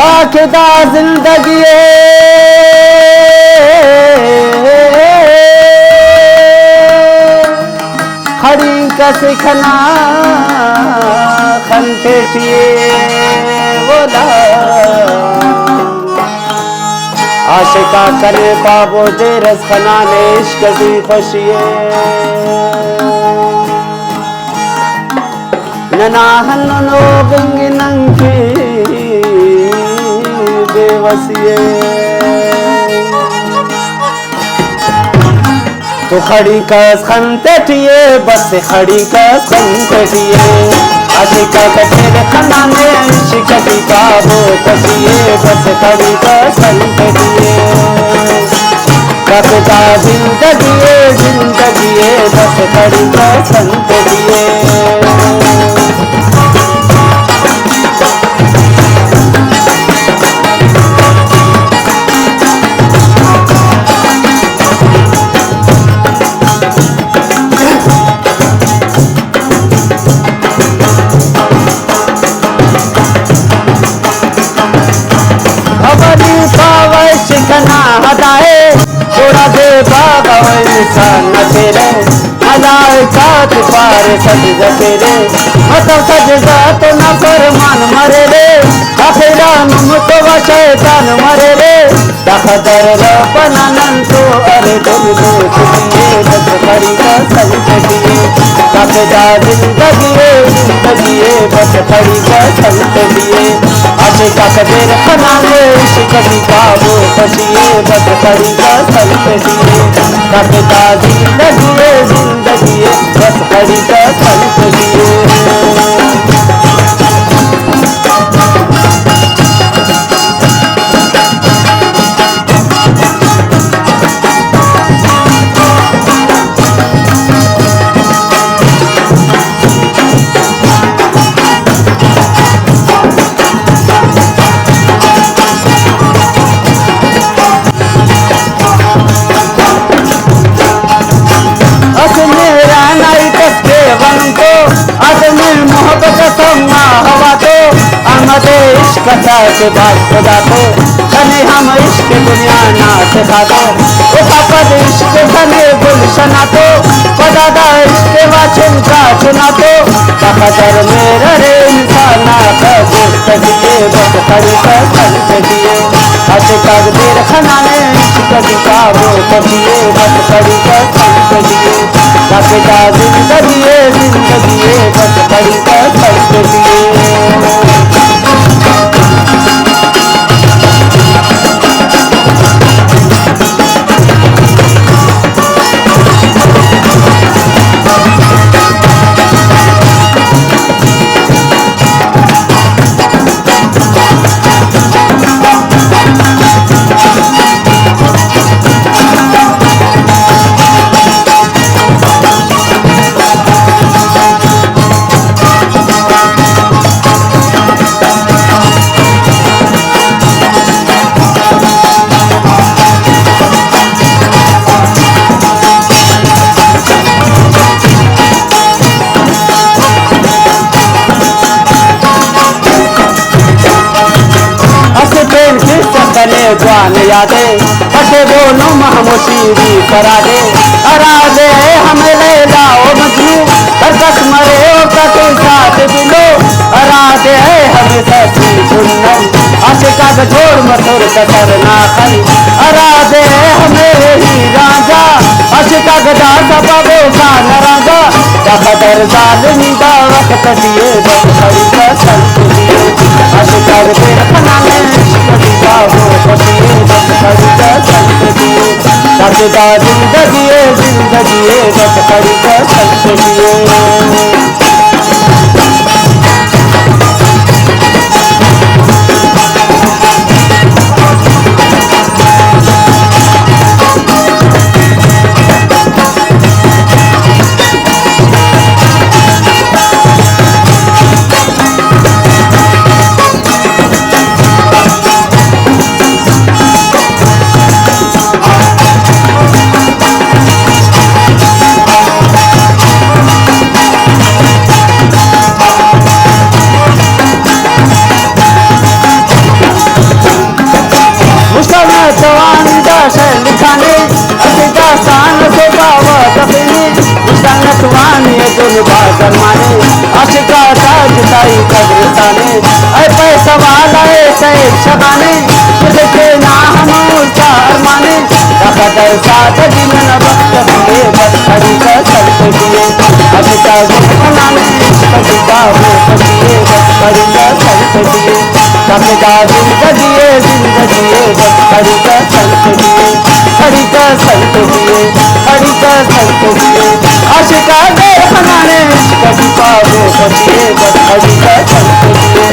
ताकदा जिंदगी खड़ी कसे खना खनते बोला आशिका करे बाबो दे रस खना ने इश्क की खुशिये ननाहन लोग नंगी बेवसिए तो खड़ी कस खनते बस खड़ी कस खनते आशिका कटे खना ने इश्क की काबो खुशिये बस खड़ी कस खनते कपता जिंदगी बस खड़ी कस खनते शिकना हटाए थोड़ा दे बाबा इंसान न तेरे मलाइकात पार सजदा तेरे मतलब सजदा तो न फरमान मरे रे आखिरा नुम तो व शैतान मरे रे दखदर रबना नन तो अरे दिल दो छुपिए बस खड़ी का संततिए कपदा जिंदगी बस खड़ी का संततिए आशिका कदेर खनाने इश्क की काबो खुशिये बस खड़ी का संततिए कपदा जिंदगी बस खड़ी का संततिए कथा के बाद खुदा को कने हम इश्क दुनिया ना सिखा दो पद इश्क कने गुलशना तो खुदा इश्क वाचन का चुना तो कदर मेरा रे इंसाना का गुस्तगिए बस खड़ी का संततिए आशिका देर खनाने इश्क की काबो खुशिये बस खड़ी का संततिए कपदा जिंदगी बस खड़ी का संततिए जान यादे फटे बोलो महमुशीरी करा दे अरा दे हमें ले लाओ मजनू हर कस मरे ओ कटे साथ दिलो अरा दे हमें सची सुन्नम आशिका का छोड़ मथुर कतर ना खल अरा दे हमें ही राजा आशिका का दासा बाबो का नराजा कदर जालिमी दा वक्त दिए बस खड़ी का संततिए आशिका के रखना में कभी बाबो खुशिये बस खड़ी का संततिए कपदा जिंदगी बस खड़ी का संततिए खजाने, ऐ पैसा वाला ऐसे शगाने, तुझे ना हम उसका अरमाने, दर साथ जिन वक्त दिए बस हरी का संत दिए, अभी का बनाने कभी का वो दिए बस हरी का संत दिए, कभी का जिंदगी बस हरी का संत दिए, हरी का संत दिए, हरी का संत दिए, आशिका दे बनाने कभी का वो दिए बस हरी का संत दिए,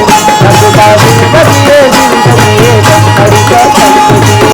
कभी का जिंदगी बस हरी का